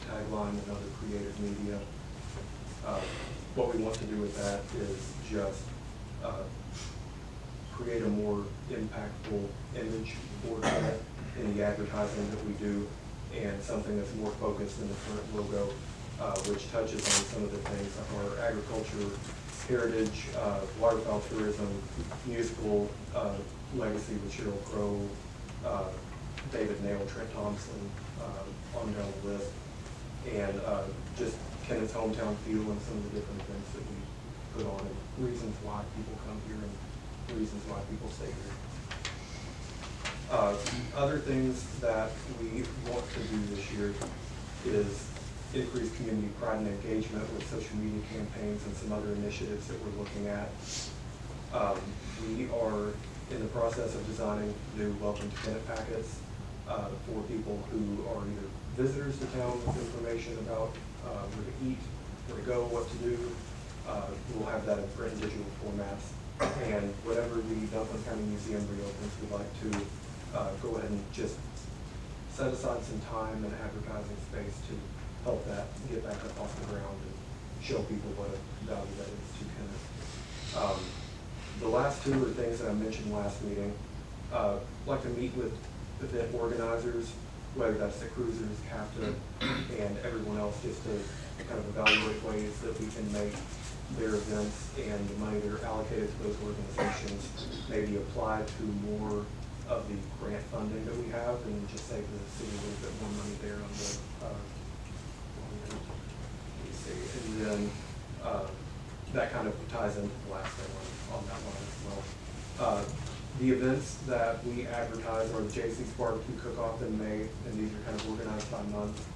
tagline and other creative media. What we want to do with that is just create a more impactful image for Kennett in the advertising that we do, and something that's more focused than the current logo, which touches on some of the things like our agriculture, heritage, waterfowl tourism, musical legacy with Sheryl Crow, David Nail, Trent Thompson, on down the list, and just Kennett's hometown feel and some of the different events that we put on, and reasons why people come here and reasons why people stay here. Other things that we want to do this year is increase community pride and engagement with social media campaigns and some other initiatives that we're looking at. We are in the process of designing new welcome to Kennett packets for people who are either visitors to town with information about where to eat, where to go, what to do. We'll have that in print and digital formats. And whatever the Dublin County Museum reopens, we'd like to go ahead and just set aside some time and advertising space to help that get back up off the ground and show people what a value that is to Kennett. The last two are things that I mentioned last meeting. I'd like to meet with event organizers, whether that's the cruisers, CAPTA, and everyone else, just to kind of evaluate ways that we can make their events and the money that are allocated to those organizations maybe apply to more of the grant funding that we have, and just save the city a little bit more money there on the and then that kind of ties into the last thing on that line as well. The events that we advertise are the JC's Barbecue Cook-Off in May, and these are kind of organized by month.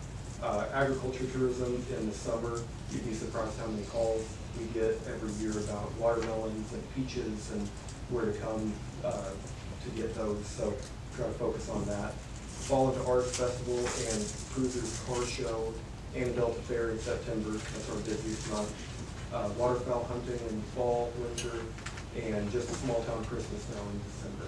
Agriculture tourism in the summer, you'd be surprised how many calls we get every year about watermelons and peaches and where to come to get those, so try to focus on that. Fall into Arts Festival and Cruisers Car Show and Delta Fair in September, that's our busiest month. Waterfowl hunting in fall, winter, and just a small town Christmas now in December.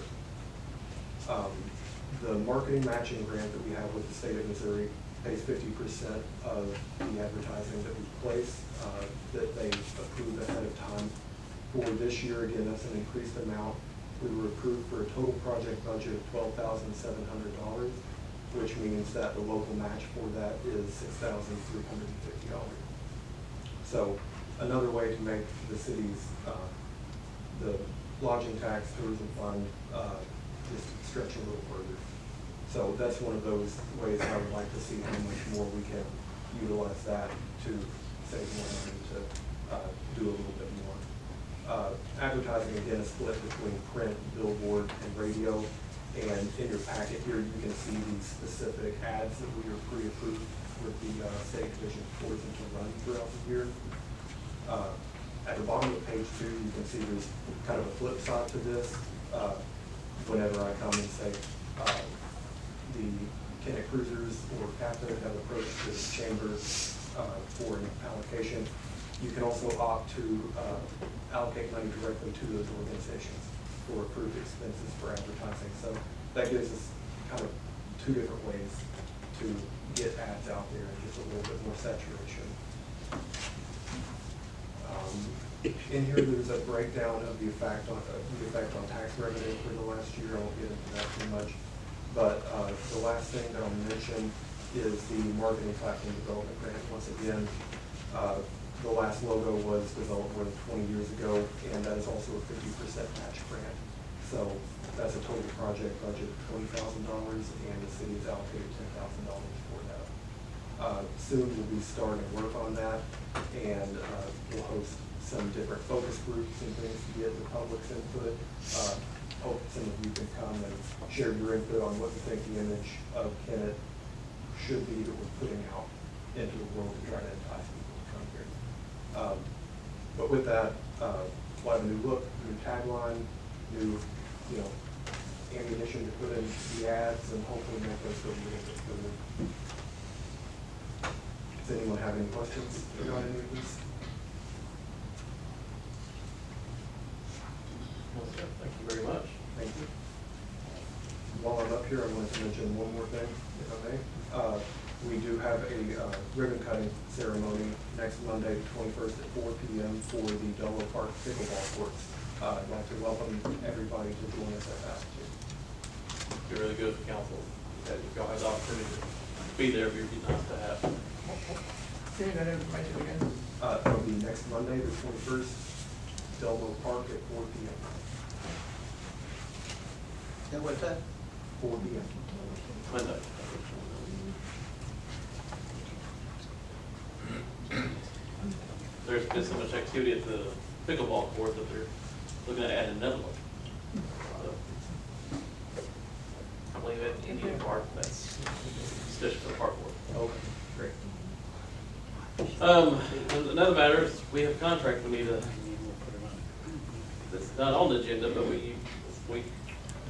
The marketing matching grant that we have with the state of Missouri pays 50% of the advertising that we place that they approve ahead of time. For this year, again, that's an increased amount. We were approved for a total project budget of $12,700, which means that the local match for that is $6,350. So another way to make the city's the lodging tax tourism fund just stretch a little further. So that's one of those ways I would like to see how much more we can utilize that to save more money to do a little bit more. Advertising, again, is split between print, billboard, and radio. And in your packet here, you can see these specific ads that we are pre-approved with the State Division of Tourism to run throughout the year. At the bottom of page 2, you can see there's kind of a flip side to this. Whenever I come and say the Kennett Cruisers or CAPTA have approached the chamber for an allocation, you can also opt to allocate money directly to those organizations for approved expenses for advertising. So that gives us kind of two different ways to get ads out there and just a little bit more saturation. In here, there's a breakdown of the effect on tax revenue for the last year. I won't get into that too much. But the last thing that I'll mention is the marketing platform development grant. Once again, the last logo was developed more than 20 years ago, and that is also a 50% match grant. So that's a total project budget of $20,000, and the city has allocated $10,000 for that. Soon we'll be starting to work on that, and we'll host some different focus groups and things to get the public's input. Hope some of you can come and share your input on what you think the image of Kennett should be that we're putting out into the world to try to entice people to come here. But with that, we'll have a new look, new tagline, new ammunition to put in the ads, and hopefully make those go a little bit further. Does anyone have any questions regarding any of this? Thank you very much. Thank you. While I'm up here, I wanted to mention one more thing, if I may. We do have a ribbon cutting ceremony next Monday, the 21st at 4 p.m. for the Delaware Park Pickleball courts. I'd like to welcome everybody to join us at that too. Be really good for council, that if y'all have the opportunity to be there, it'd be nice to have. Say that information again. It'll be next Monday, the 21st, Delaware Park at 4 p.m. And what's that? 4 p.m. Monday. There's been so much activity at the pickleball court that they're looking at adding another one. So, I believe at Indian Park, that's just for the park board. Okay, great. Another matter is we have a contract we need to, that's not on the agenda, but we,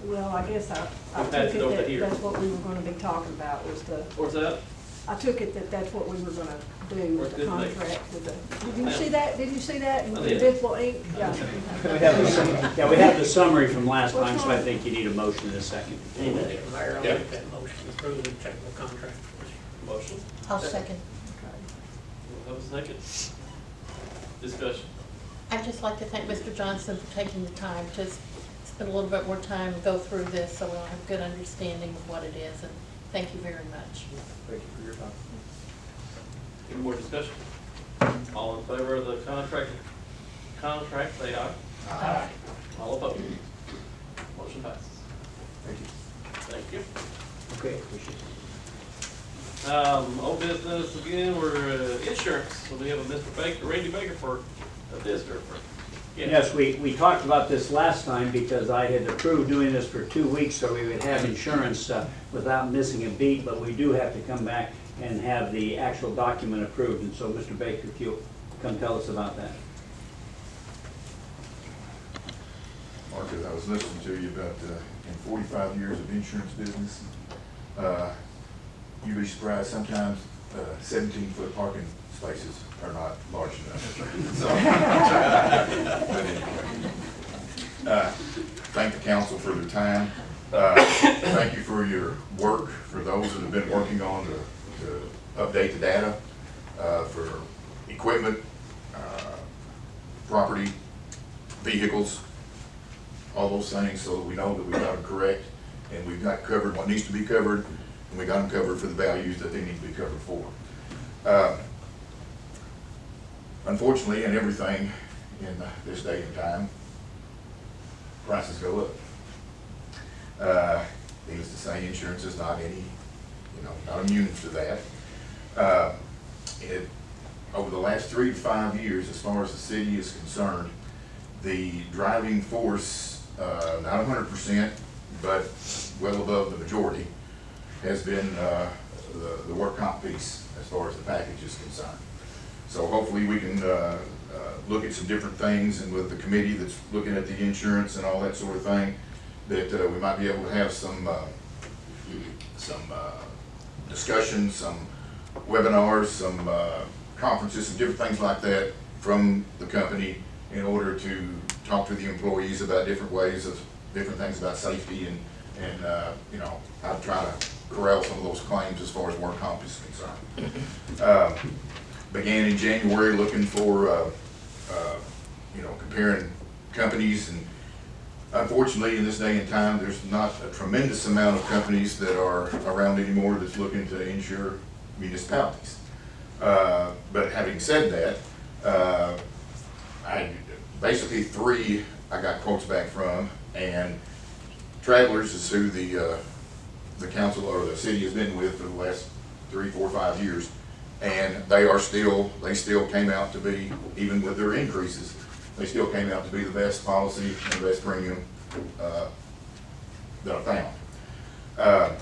Well, I guess I We've took had it it over that here. that's what we were gonna be talking about was the, where's that? I took it that that's what we were gonna do with Works the good to me. contract with the, did you see that? Did you see that? in I did. Invisible ink? Yeah. We have the summary from last time, so I think you need a motion in a second. Mayor, I'll make that motion, to approve the technical contract. Motion. I'll second. We'll have a second. Discussion. I'd just like to thank Mr. Johnson for taking the time to spend a little bit more time and go through this so we'll have a good understanding of what it is, and thank you very much. Thank you for your time. Any more discussion? All in favor of the contract, say aye. Aye. All opposed? Motion passes. Thank you. Thank you. Okay, appreciate it. Old business again, we're insurance. So we have a Mr. Baker, Randy Baker for a visitor. Yes, we talked about this last time because I had approved doing this for 2 weeks so we would have insurance without missing a beat, but we do have to come back and have the actual document approved. And so, Mr. Baker, if you'll come tell us about that. Marcus, I was listening to you about in 45 years of insurance business, you'd be surprised sometimes 17-foot parking spaces are not large enough. So, but anyway, thank the council for their time. Thank you for your work, for those that have been working on to update the data for equipment, property, vehicles, all those things, so that we know that we got them correct and we've got covered what needs to be covered, and we got them covered for the values that they need to be covered for. Unfortunately, in everything in this day and time, prices go up. Needless to say, insurance is not not immune to that. Over the last 3 to 5 years, as far as the city is concerned, the driving force, not 100%, but well above the majority, has been the work comp piece as far as the package is concerned. So hopefully we can look at some different things, and with the committee that's looking at the insurance and all that sort of thing, that we might be able to have some discussions, some webinars, some conferences, some different things like that from the company in order to talk to the employees about different ways of different things about safety and how to try to corral some of those claims as far as work comp is concerned. Began in January looking for comparing companies, and unfortunately in this day and time there's not a tremendous amount of companies that are around anymore that's looking to insure municipalities. But having said that, I basically 3 I got quotes back from, and Travelers is who the council or the city has been with for the last 3, 4, 5 years, and they still came out to be, even with their increases, they still came out to be the best policy and the best premium that I found.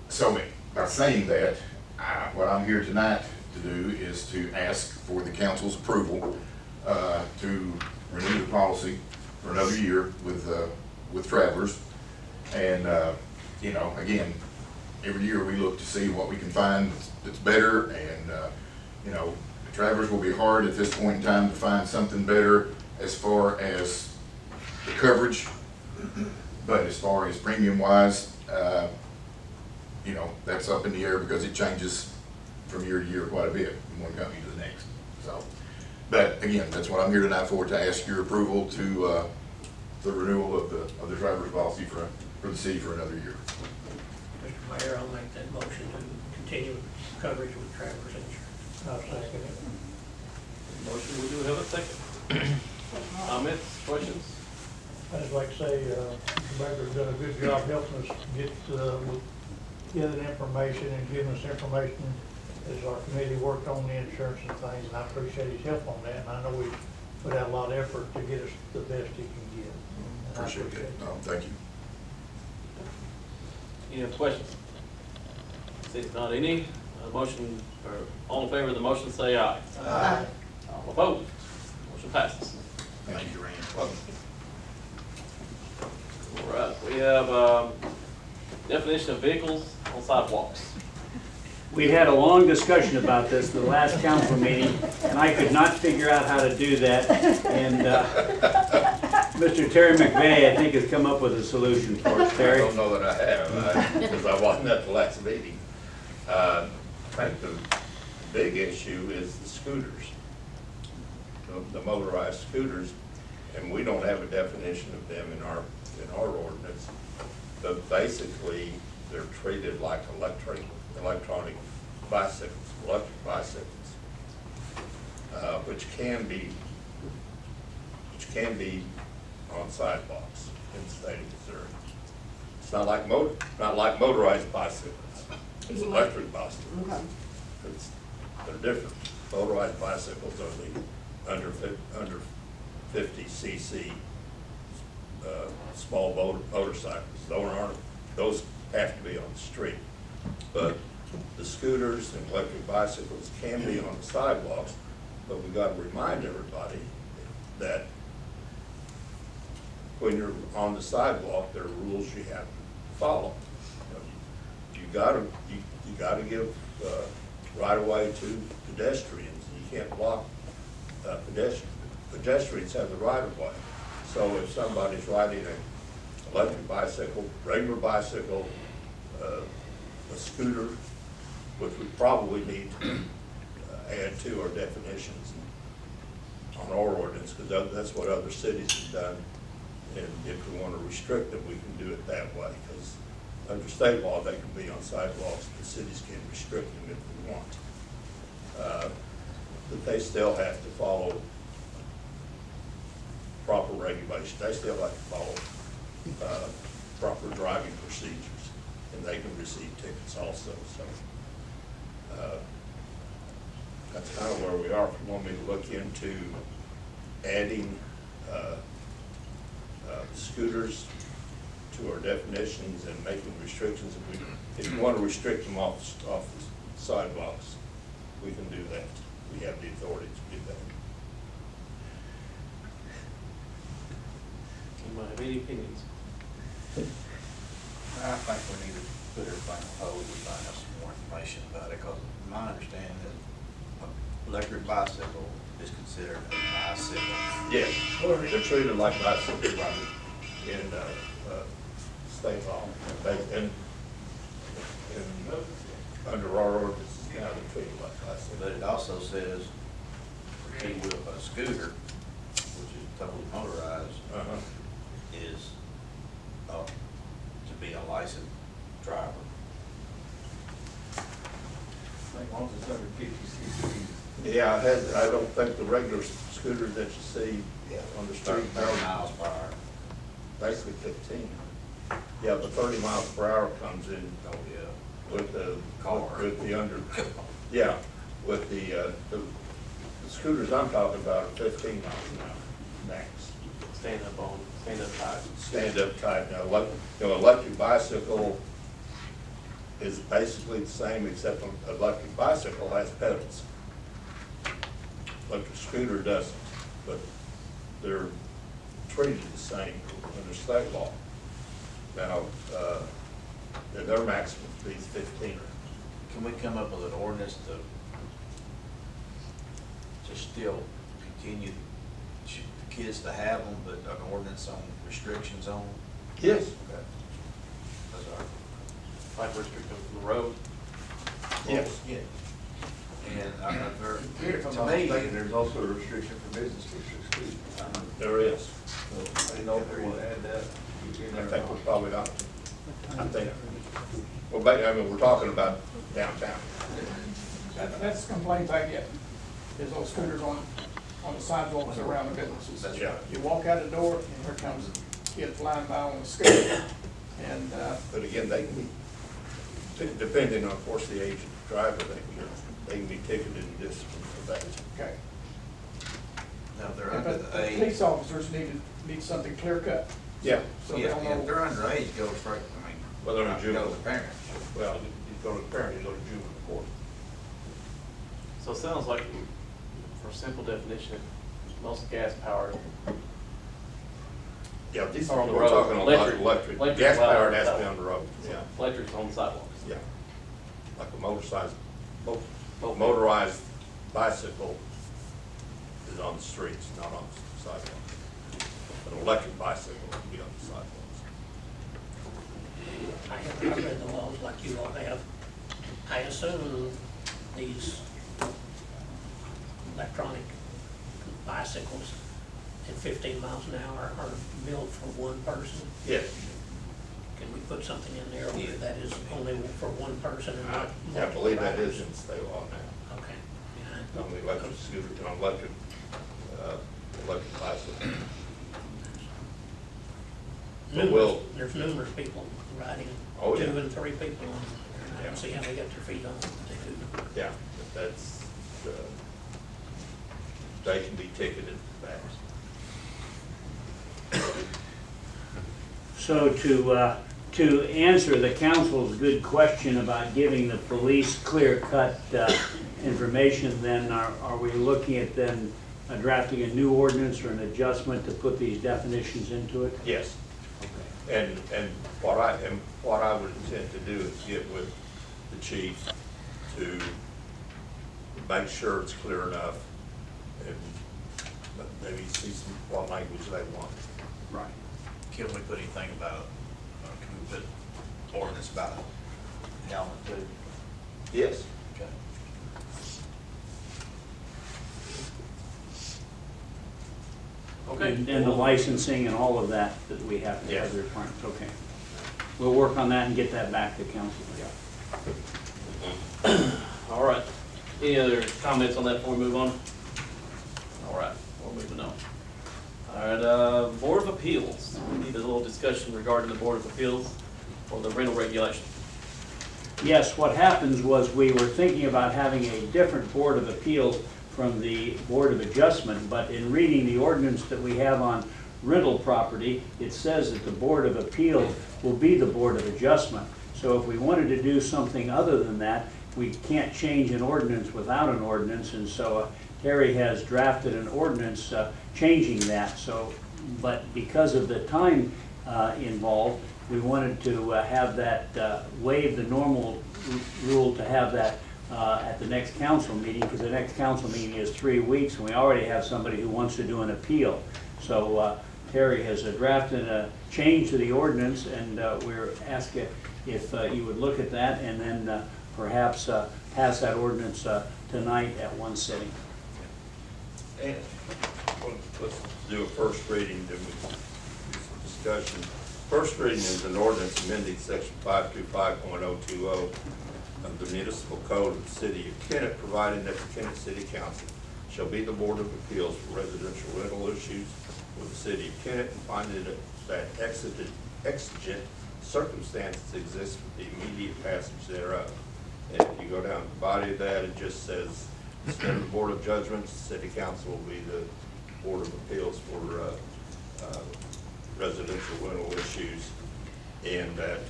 So by saying that, what I'm here tonight to do is to ask for the council's approval to renew the policy for another year with Travelers. And again, every year we look to see what we can find that's better, and Travelers will be hard at this point in time to find something better as far as the coverage, but as far as premium wise, you know, that's up in the air because it changes from year to year quite a bit from one company to the next, so. But again, that's what I'm here tonight for, to ask your approval to, the renewal of the driver's policy for the city for another year. Mr. Mayor, I'll make that motion to continue coverage with Travelers Insurance. I'll second it. Motion, we do have a second. Comments, questions? I'd just like to say, the mayor's done a good job helping us get, gathering information and giving us information as our committee worked on the insurance and things, and I appreciate his help on that, and I know we put out a lot of effort to get us the best he can get. And I Appreciate it. that. Thank you. Any other questions? Seeing not any, motion, or all in favor of the motion, say aye. Aye. All opposed? Motion passes. Thank you, Rand. All right, we have definition of vehicles on sidewalks. We had a long discussion about this the last council meeting, and I could not figure out how to do that. And Mr. Terry McVeigh, I think, has come up with a solution for us. I Terry? don't know that I have, because I wasn't at the last meeting. I think the big issue is the scooters, the motorized scooters, and we don't have a definition of them in our ordinance. But basically, they're treated like electronic bicycles, electric bicycles, which can be on sidewalks in the state of Missouri. It's not like motorized bicycles. It's electric bicycles. Okay. They're different. Motorized bicycles are the under 50 cc small motorcycles. Those have to be on the street. But the scooters and electric bicycles can be on the sidewalks, but we got to remind everybody that when you're on the sidewalk, there are rules you have to follow. You gotta give right of way to pedestrians. You can't block pedestrians. Pedestrians have the right of way. So if somebody's riding an electric bicycle, regular bicycle, a scooter, which we probably need to add to our definitions on our ordinance, because that's what other cities have done. And if we want to restrict them, we can do it that way, because under state law, they can be on sidewalks, the cities can restrict them if we want. But they still have to follow proper regulation. They still have to follow proper driving procedures, and they can receive tickets also. So that's kind of where we are. If you want me to look into adding scooters to our definitions and making restrictions, if you want to restrict them off the sidewalks, we can do that. We have the authority to do that. Anybody have any opinions? I think we need to put everything on hold and find out some more information about it, because my understanding is an electric bicycle is considered a bicycle. Yes, they're treated like bicycles in state law, and under our ordinance, now they're treated like bicycles. But it also says, a scooter, which is totally motorized, is to be a licensed driver. Like, long as it's under 50 cc. Yeah, I don't think the regular scooters that you see on the street 30 miles per hour. basically 15. Yeah, but 30 miles per hour comes in Oh, yeah. with the Car. with the under, yeah, with the scooters I'm talking about are 15 miles an hour max. Stand up high. Stand up tight. Now, electric bicycle is basically the same, except an electric bicycle has pedals. Electric scooter doesn't, but they're treated the same under state law. Now, their maximum speed is 15. Can we come up with an ordinance to still continue the kids to have them, but an ordinance on restrictions on them? Yes. Okay. That's all right. like restrict them from the road. Yes. Yeah. And If to I'm me, mistaken, there's also a restriction for business districts too. There is. So I didn't know if we want to add that. I think we probably ought to. I think, well, I mean, we're talking about downtown. That's the complaint I get, is those scooters on the sidewalks around the businesses. Yeah. You walk out the door, and here comes a kid flying by on a scooter, and, But again, they can be, depending on, of course, the age of the driver, they can be ticketed and disciplined for that. okay. now if they're under But the age, police officers need something clear cut, Yeah, so they yeah, don't if know. they're underage, go straight, I mean. Well, they're in not juvenile. Go to the parents. well, you go to the parent, you go to juvenile court. So it sounds like, for simple definition, most gas powered, Yeah, these Or are, on the we're road. talking a lot of Electric. electric. Gas Well, powered has to be on the road, yeah, electric's on the sidewalks. yeah. Like a motorized bicycle is on the streets, not on the sidewalks. An electric bicycle can be on the sidewalks. I haven't read the laws like you all have. I assume these electronic bicycles at 15 miles an hour are built for one person. Yes. Can we put something in there where that is only for one person and not I believe that multiple is in state law now. riders? Okay. Yeah. On the electric scooter, on electric bicycle. But we'll- There's numerous people riding, Oh, yeah. 2 and 3 people on there. I don't see how they got their feet on it. They do. Yeah, but that's, they can be ticketed for that. So to answer the council's good question about giving the police clear-cut information, then are we looking at then drafting a new ordinance or an adjustment to put these definitions into it? Yes. And what I would intend to do is get with the chief to make sure it's clear enough and maybe see what language they want. Right. Can we put anything about, can we put ordinance about helmet too? Yes. Okay. Okay. And the licensing and all of that we have to Yes. have the requirements, okay. We'll work on that and get that back to council. All right. Any other comments on that before we move on? All right, we're moving on. All right, Board of Appeals. We need a little discussion regarding the Board of Appeals for the rental regulation. Yes, what happens was we were thinking about having a different Board of Appeals from the Board of Adjustment, but in reading the ordinance that we have on rental property, it says that the Board of Appeals will be the Board of Adjustment. So if we wanted to do something other than that, we can't change an ordinance without an ordinance, and so Harry has drafted an ordinance changing that. So, but because of the time involved, we wanted to have that, waive the normal rule to have that at the next council meeting, because the next council meeting is 3 weeks, and we already have somebody who wants to do an appeal. So Terry has drafted a change to the ordinance, and we're asking if you would look at that and then perhaps pass that ordinance tonight at one sitting. And let's do a first reading, then we can do some discussion. First reading is an ordinance amending section 525.020 of the municipal code of the city of Kennett, providing that the Kennett City Council shall be the Board of Appeals for residential rental issues with the city of Kennett, and finding that exigent circumstances exist with the immediate passage thereof. And if you go down to the body of that, it just says, instead of the Board of Judgments, the City Council will be the Board of Appeals for residential rental issues, and that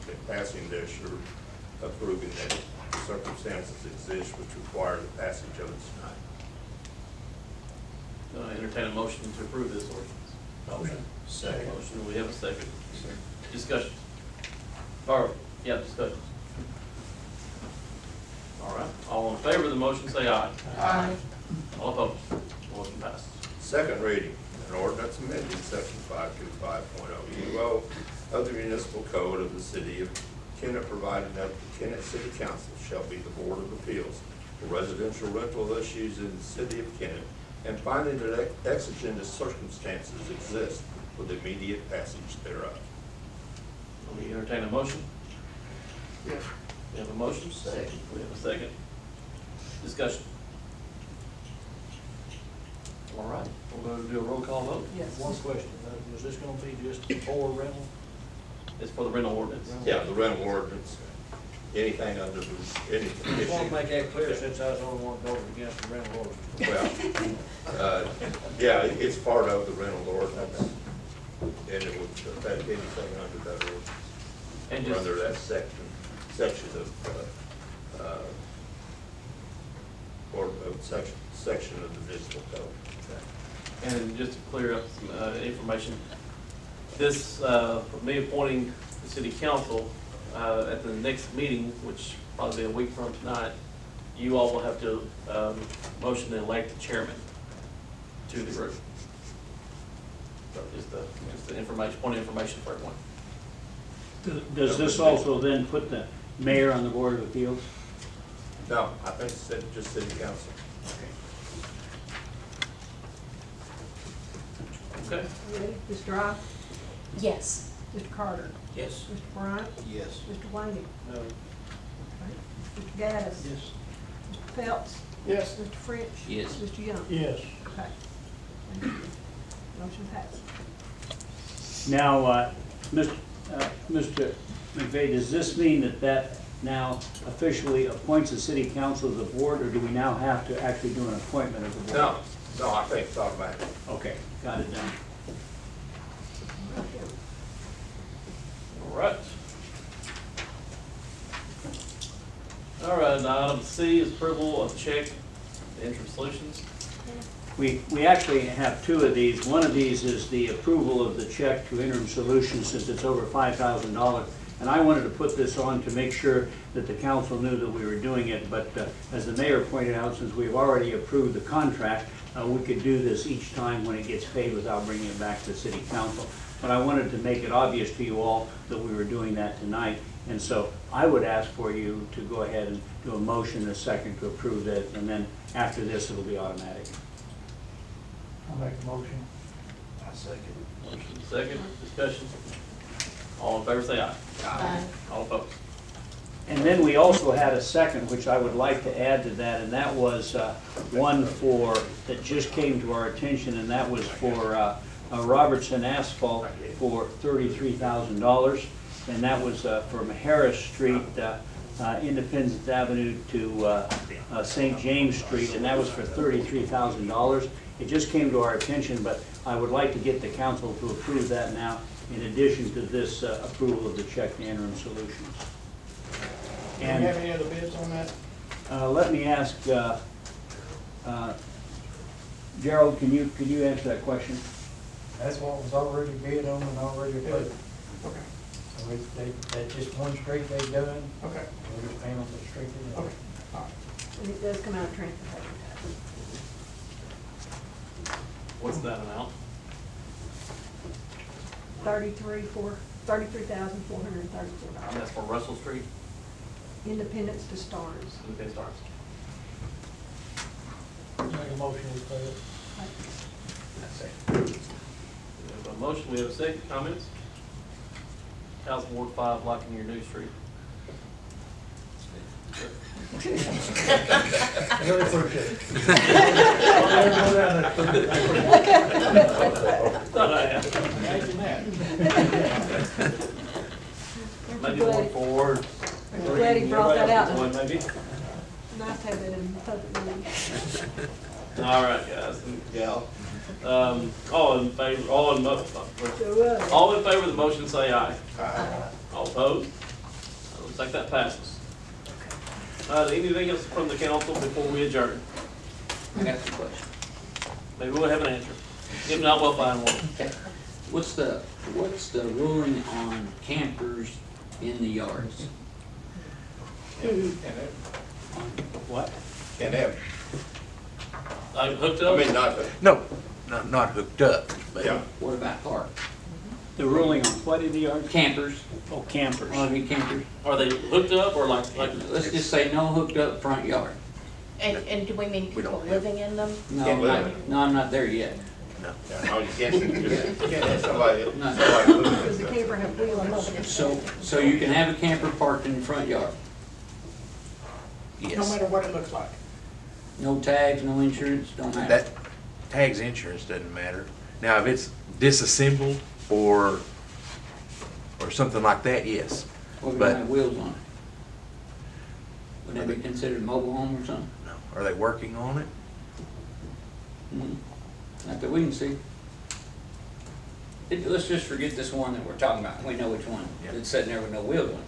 in passing this, you're approving that circumstances exist which require the passage of it tonight. Entertain a motion to approve this ordinance. Motion. Second. Motion, we have a second. Discussion. Or, yeah, discussion. All right, all in favor of the motion, say aye. Aye. All opposed, motion passes. Second reading, an ordinance amending section 525.020 of the municipal code of the city of Kennett providing that the Kennett City Council shall be the Board of Appeals for residential rental issues in the city of Kennett, and finding that exigent circumstances exist with immediate passage thereof. Will you entertain a motion? Yes. We have a motion? Second. We have a second. Discussion. All right, we'll go do a roll call vote. Yes. One question, was this gonna be just for rental? It's for the rental ordinance. Yeah, the rental ordinance, anything under the, any Just wanna issue. make that clear since I was the only one voting against the rental ordinance. Well, yeah, it's part of the rental ordinance, and it would affect anything under that ordinance, And or just, under that section of, section of the municipal code. and just to clear up some information, this, for me appointing the city council, at the next meeting, which probably be a week from tonight, you all will have to, motion to elect the chairman to the group. So just the information, point of information for everyone. Does this also then put the mayor on the Board of Appeals? No, I think it's just city council. Okay. Ready? Ms. Dry? Yes. Mr. Carter? Yes. Mr. Bryant? Yes. Mr. Wayne? No. Mr. Gaddis? Yes. Mr. Phelps? Yes. Mr. French? Yes. Mr. Young? Yes. Okay. Thank you. Motion passes. Now, Mr. McVeigh, does this mean that that now officially appoints the city council to the board, or do we now have to actually do an appointment of the board? No, I think it's automatic. Okay, got it done. All right. All right, now item C is approval of check to Interim Solutions. We actually have two of these. One of these is the approval of the check to Interim Solutions since it's over $5,000. And I wanted to put this on to make sure that the council knew that we were doing it. But as the mayor pointed out, since we've already approved the contract, we could do this each time when it gets paid without bringing it back to city council. But I wanted to make it obvious to you all that we were doing that tonight. And so I would ask for you to go ahead and do a motion in a second to approve that. And then after this, it'll be automatic. I'll make a motion. I second. Motion second, discussion. All in favor say aye. Aye. All opposed. And then we also had a second, which I would like to add to that, and that was one that just came to our attention, and that was for Robertson Asphalt for $33,000. And that was from Harris Street, Independence Avenue to St. James Street, and that was for $33,000. It just came to our attention, but I would like to get the council to approve that now, in addition to this approval of the check to Interim Solutions. Do you have any other bids on that? Let me ask, Gerald, can you answer that question? That's what was already bid on and already approved. Okay, So that's just one street they've done, okay, we're just paying on the street. okay, all right. And it does come out of transportation tax. What's that amount? $33,434. And that's for Russell Street, Independence to Stars. okay, stars. Make a motion to pay it. We have a motion, we have a second, comments? Council Ward 5, blocking your new street. Really appreciate it. Thought I had. Imagine that. Maybe Ward 4. I'm glad he brought that out. One maybe. Nice to have that in public meeting. All right, guys and gal. All in favor, all in favor of the motion, say aye. Aye. All opposed? Looks like that passes. Anything else from the council before we adjourn? I got some questions. Maybe we'll have an answer. If not, we'll find one. Okay. What's the ruling on campers in the yards? What? Can't have, Hooked I up? mean, not the, No, not hooked up, but. yeah, What about park? The ruling on what in the yard? Campers, Oh, campers. RV campers. Are they hooked up or like? Let's just say no hooked up front yard. And do we mean We don't people have- living in them? No, Can't live not- in it. no, I'm not there yet. No, you can't, you can't have somebody, No. somebody living in Does the it. camper have wheels? So you can have a camper parked in the front yard. No Yes. matter what it looks like. No tags, no insurance, don't matter. That tags insurance doesn't matter. Now, if it's disassembled or something like that, yes. Or we But- don't have wheels on it. Would that be considered a mobile home or something? Are they working on it? Mhm. Not that we can see. Let's just forget this one that we're talking about. We know which one. Yeah. It's sitting there with no wheels on it.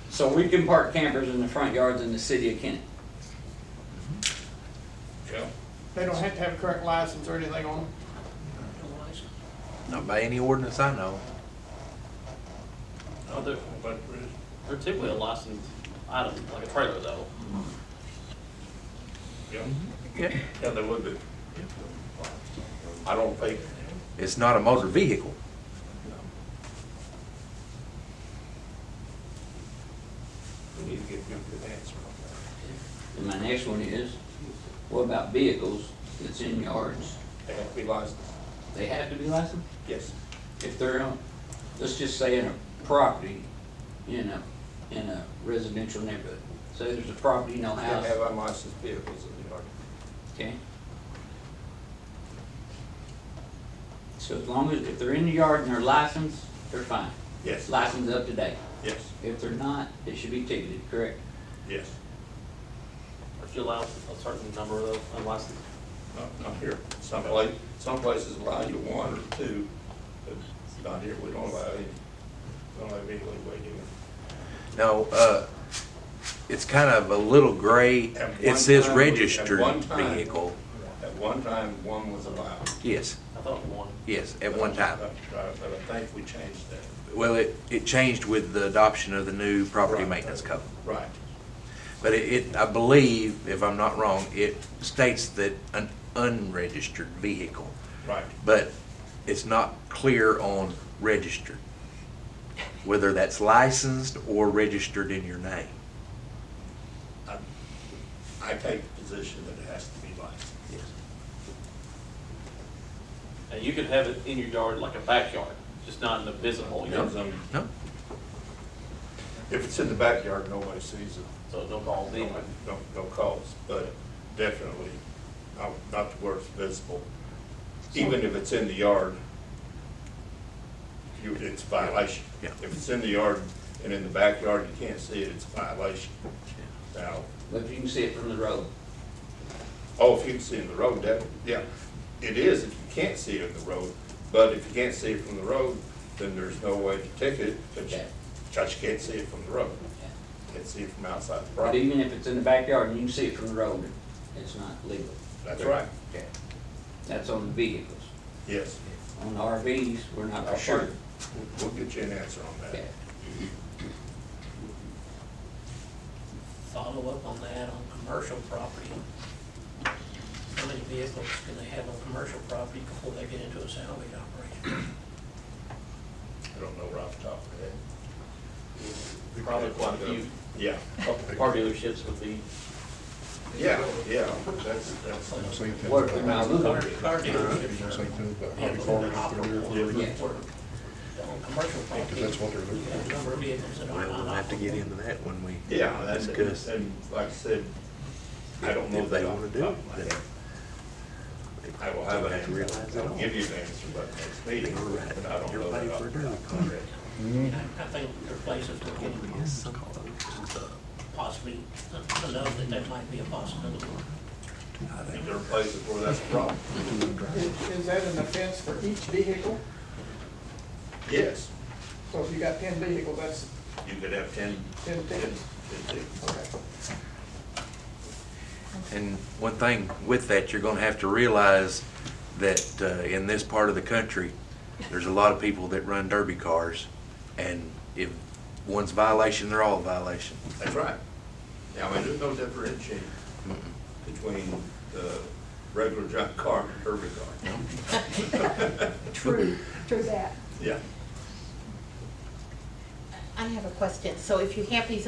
So we can park campers in the front yards in the city of Kennett. Yeah. They don't have to have a current license or anything on them. No license. Not by any ordinance I know. No, they're typically a licensed item, like a trailer though. Yeah, Yeah. yeah, they would be. I don't think, It's not a motor vehicle. we need to get you a good answer on that. And my next one is, what about vehicles that's in yards? They have to be licensed. They have to be licensed? Yes. If they're on, let's just say in a property, in a residential neighborhood. Say there's a property, no They house, have unlicensed vehicles in the yard. okay? So as long as, if they're in the yard and they're licensed, they're fine. Yes. License up to date. Yes, If they're not, they should be ticketed, correct? yes. If you allow a certain number of those unlicensed. Not here. Some places allow you one or two, but not here. We don't allow any. We don't have any leeway doing it. No, it's kind of a little gray. At one It says time- registered at one time- vehicle. At one time, one was allowed. Yes, I thought one. yes, at one time. But I think we changed that. Well, it changed with the adoption of the new property Right. maintenance code. Right. But I believe, if I'm not wrong, it states that an unregistered vehicle, Right. but it's not clear on registered, whether that's licensed or registered in your name. I take the position that it has to be licensed. Yes. And you could have it in your yard like a backyard, just not in the visible yard. No? If it's in the backyard, nobody sees it. So no calls anyway. No calls, but definitely not to where it's visible. Even if it's in the yard, it's a violation. Yeah. If it's in the yard and in the backyard, you can't see it, it's a violation. Now, But you can see it from the road. oh, if you can see it in the road, yeah, it is if you can't see it in the road. But if you can't see it from the road, then there's no way to ticket it, but you can't see it from the road. Can't see it from outside the But property. even if it's in the backyard and you can see it from the road, it's not legal. That's right. Okay. That's on the vehicles. Yes. On the RVs, we're not for sure. We'll get you an answer on that. Okay. Follow up on that, on commercial property. How many vehicles can they have on commercial property before they get into a salvage operation? I don't know right off the top of my head. Probably quite a few. Yeah. Car dealerships would be. Yeah, that's. What, now, look, Car dealerships yeah. on commercial property. That's what they're looking You have a number of vehicles that are Well, we'll not have to get into that when we Yeah, that's, discuss. and like I said, I don't know If they that wanna off the do top it, of my then head. I will have Don't have to an realize answer, it I'll all. give you an answer about the next meeting, All right. but I don't You're know ready that off for a the top of my head. I think there are places that can possibly know that that might be a possibility. I think there are places where that's a problem. Is that an offense for each vehicle? Yes, So if you got 10 vehicles, that's you could have 10 tickets. vehicles. Okay. And one thing with that, you're gonna have to realize that in this part of the country, there's a lot of people that run derby cars, and if one's a violation, they're all a violation. That's right. Yeah, I mean, there's no differentiating between the regular junk car and the derby car. True that. Yeah. I have a question. So if you have these